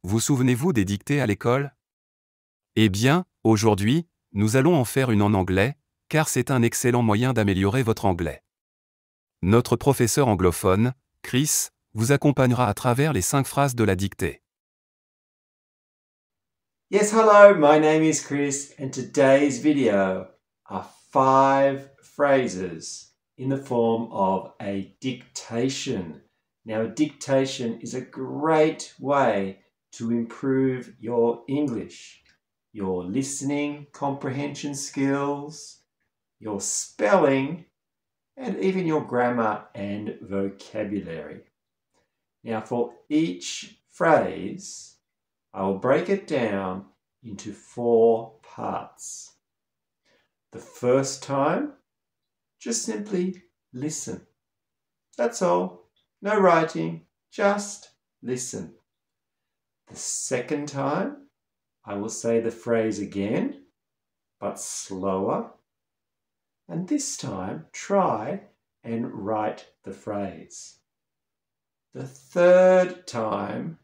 Vous souvenez-vous des dictées à l'école? Eh bien, aujourd'hui, nous allons en faire une en anglais, car c'est un excellent moyen d'améliorer votre anglais. Notre professeur anglophone, Chris, vous accompagnera à travers les 5 phrases de la dictée. Yes, hello, my name is Chris and today's video are 5 phrases in the form of a dictation. Now, a dictation is a great way to improve your English, your listening comprehension skills, your spelling, and even your grammar and vocabulary. Now, for each phrase, I will break it down into 4 parts. The first time, just simply listen. That's all. No writing, just listen. The second time, I will say the phrase again, but slower. And this time, try and write the phrase. The third time,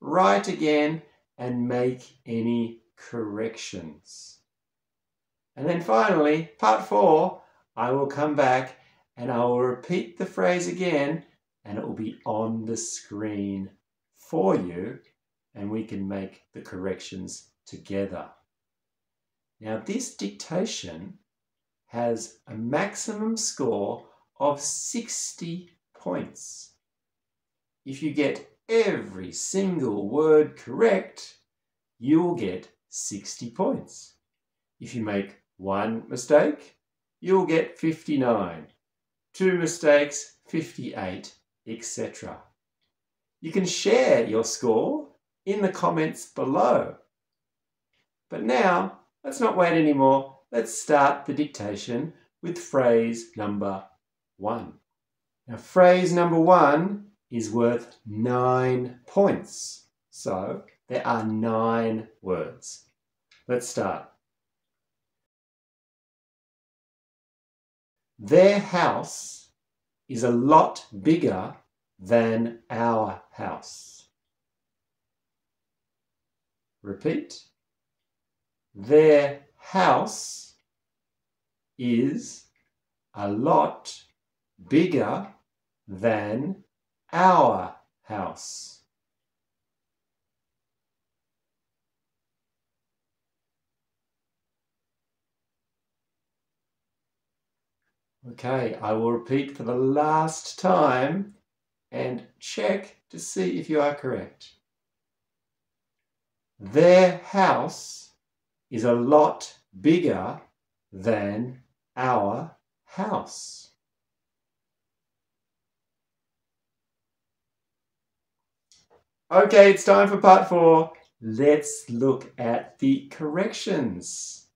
write again and make any corrections. And then finally, part 4, I will come back and I will repeat the phrase again and it will be on the screen for you and we can make the corrections together. Now, this dictation has a maximum score of 60 points. If you get every single word correct, you will get 60 points. If you make 1 mistake, you'll get 59. 2 mistakes, 58, etc. You can share your score in the comments below. But now, let's not wait anymore. Let's start the dictation with phrase number 1. Now, phrase number 1 is worth 9 points. So there are 9 words. Let's start. Their house is a lot bigger than our house. Repeat. Their house is a lot bigger than our house. Okay, I will repeat for the last time and check to see if you are correct. Their house is a lot bigger than our house. Okay, it's time for part 4. Let's look at the corrections.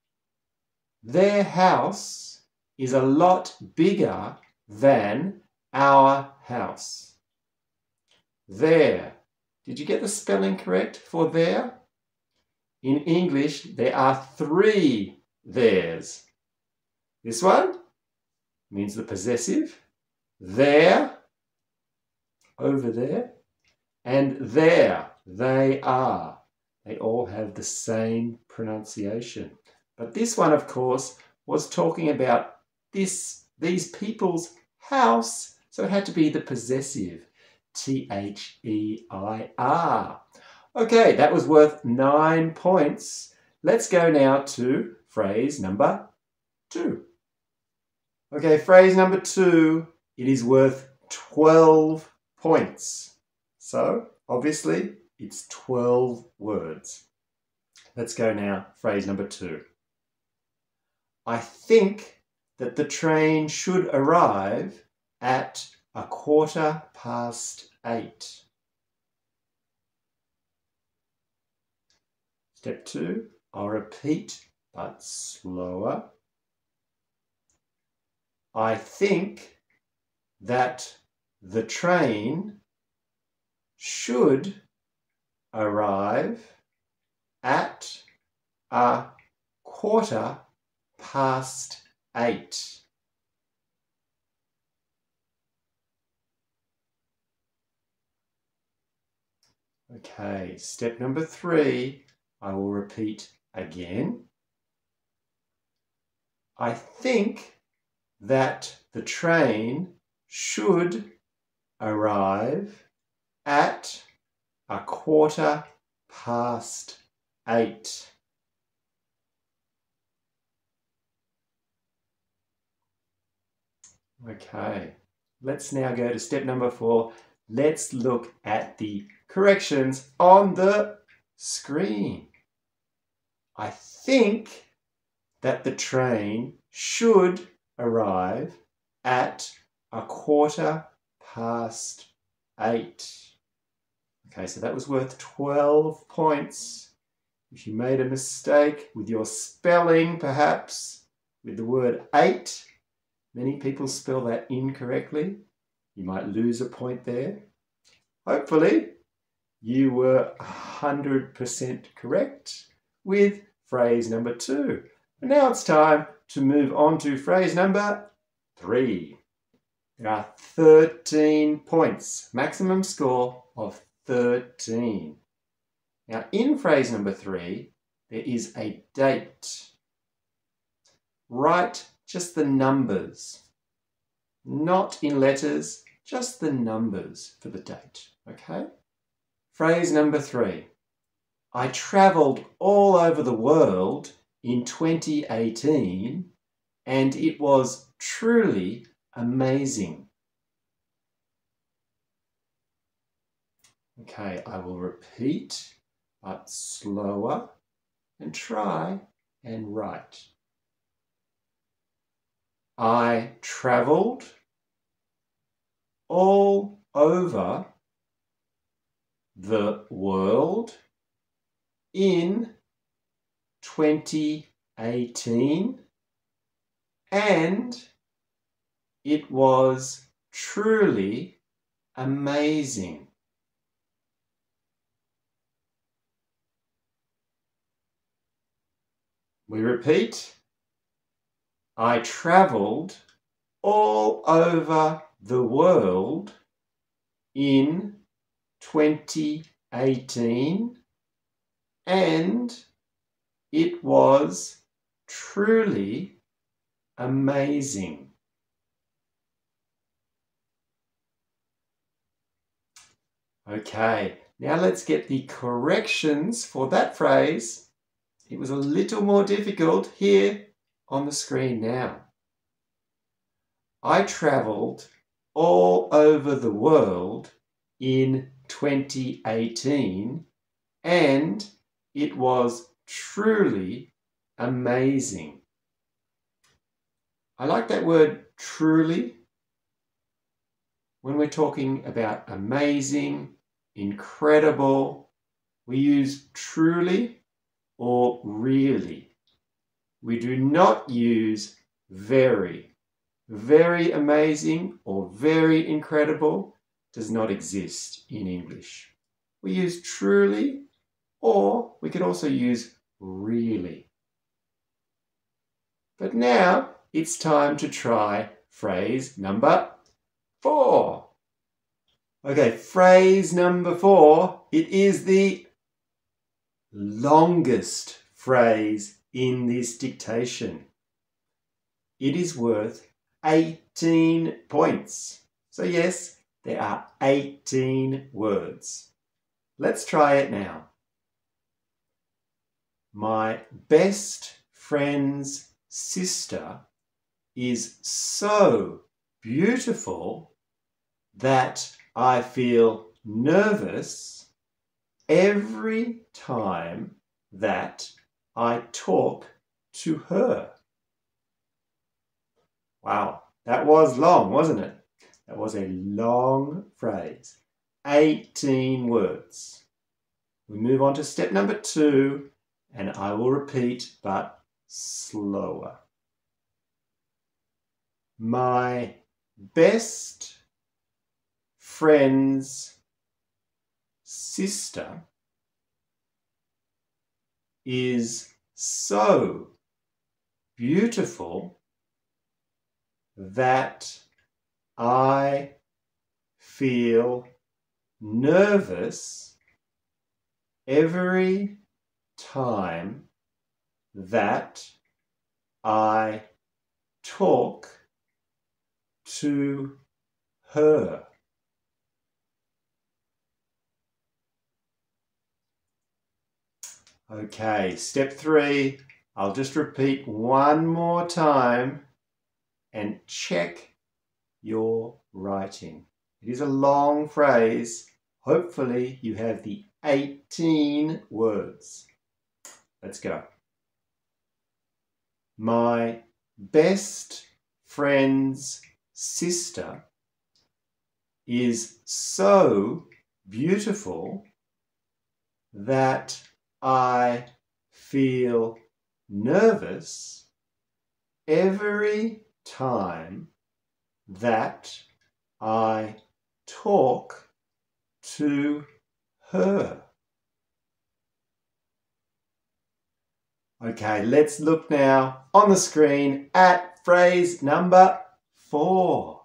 Their house is a lot bigger than our house. There. Did you get the spelling correct for there? In English, there are 3 theirs. This one means the possessive. There, over there. And there, they are. They all have the same pronunciation. But this one, of course, was talking about these people's house, so it had to be the possessive, T-H-E-I-R. Okay, that was worth 9 points. Let's go now to phrase number 2. Okay, phrase number 2, it is worth 12 points. So, obviously, it's 12 words. Let's go now, phrase number 2. I think that the train should arrive at 8:15. Step 2, I'll repeat, but slower. I think that the train should arrive at 8:15. Okay, step number 3, I will repeat again. I think that the train should arrive at 8:15. Okay, let's now go to step number 4. Let's look at the corrections on the screen. I think that the train should arrive at 8:15. Okay, so that was worth 12 points. If you made a mistake with your spelling, perhaps, with the word 8, many people spell that incorrectly. You might lose a point there. Hopefully, you were 100% correct with phrase number 2. And now it's time to move on to phrase number 3. There are 13 points, maximum score of 13. Now, in phrase number 3, there is a date. Write just the numbers, not in letters, just the numbers for the date, okay? Phrase number 3. I travelled all over the world in 2018 and it was truly amazing. Okay, I will repeat, but slower, and try and write. I travelled all over the world in 2018 and it was truly amazing. We repeat. I travelled all over the world in 2018 and it was truly amazing. Okay, now let's get the corrections for that phrase. It was a little more difficult here on the screen now. I travelled all over the world in 2018 and it was truly amazing. I like that word truly. When we're talking about amazing, incredible, we use truly or really. We do not use very. Very amazing or very incredible does not exist in English. We use truly, or we could also use really. But now it's time to try phrase number 4. Okay, phrase number 4, it is the longest phrase in this dictation. It is worth 18 points. So yes, there are 18 words. Let's try it now. My best friend's sister is so beautiful that I feel nervous every time that I talk to her. Wow, that was long, wasn't it? That was a long phrase. 18 words. We move on to step number 2, and I will repeat, but slower. My best friend's sister is so beautiful that I feel nervous every time that I talk to her. Okay, step 3. I'll just repeat one more time and check your writing. It is a long phrase. Hopefully you have the 18 words. Let's go. My best friend's sister is so beautiful that I feel nervous every time that I talk to her. Okay, let's look now on the screen at phrase number 4.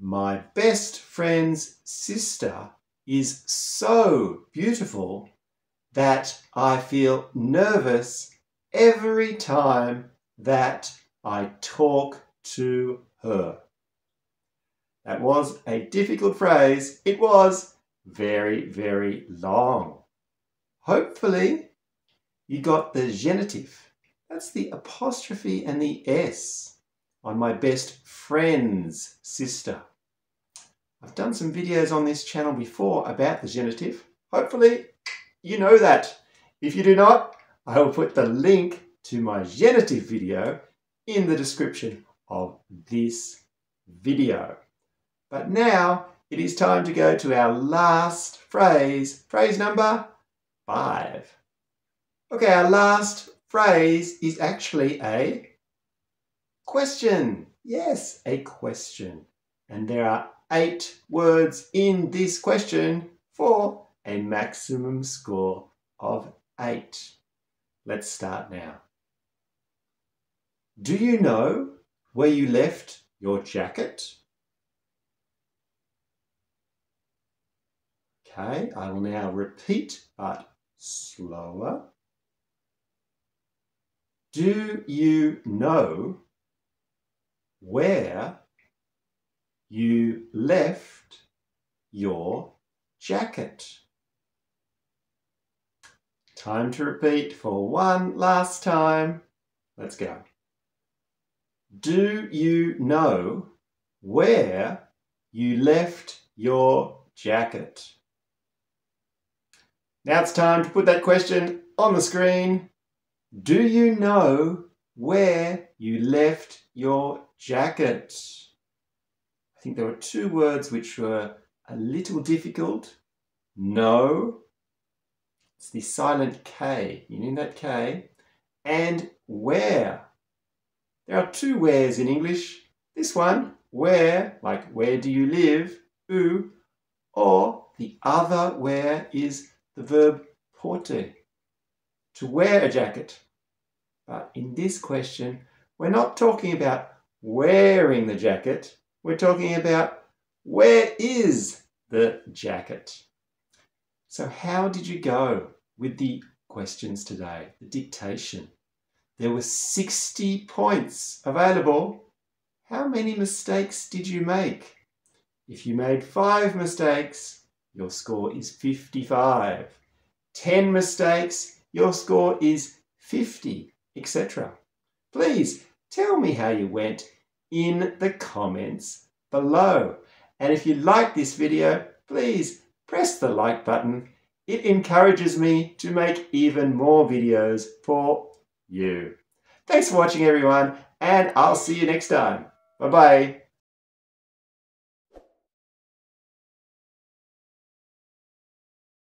My best friend's sister is so beautiful that I feel nervous every time that I talk to her. That was a difficult phrase. It was very, very long. Hopefully, you got the genitive. That's the apostrophe and the S on my best friend's sister. I've done some videos on this channel before about the genitive. Hopefully, you know that. If you do not, I will put the link to my genitive video in the description of this video. But now it is time to go to our last phrase, phrase number 5. Okay, our last phrase is actually a question. Yes, a question. And there are 8 words in this question for a maximum score of 8. Let's start now. Do you know where you left your jacket? Okay, I will now repeat, but slower. Do you know where you left your jacket? Time to repeat for one last time. Let's go. Do you know where you left your jacket? Now it's time to put that question on the screen. Do you know where you left your jacket? I think there were 2 words which were a little difficult. No. It's the silent K. You need that K. And where. There are 2 wheres in English. This one, where, like where do you live, où, or the other where is the verb porter, to wear a jacket. But in this question, we're not talking about wearing the jacket. We're talking about where is the jacket. So how did you go with the questions today, the dictation? There were 60 points available. How many mistakes did you make? If you made 5 mistakes, your score is 55. 10 mistakes, your score is 50, etc. Please tell me how you went in the comments below. And if you like this video, please press the like button. It encourages me to make even more videos for you. Thanks for watching, everyone, and I'll see you next time. Bye-bye.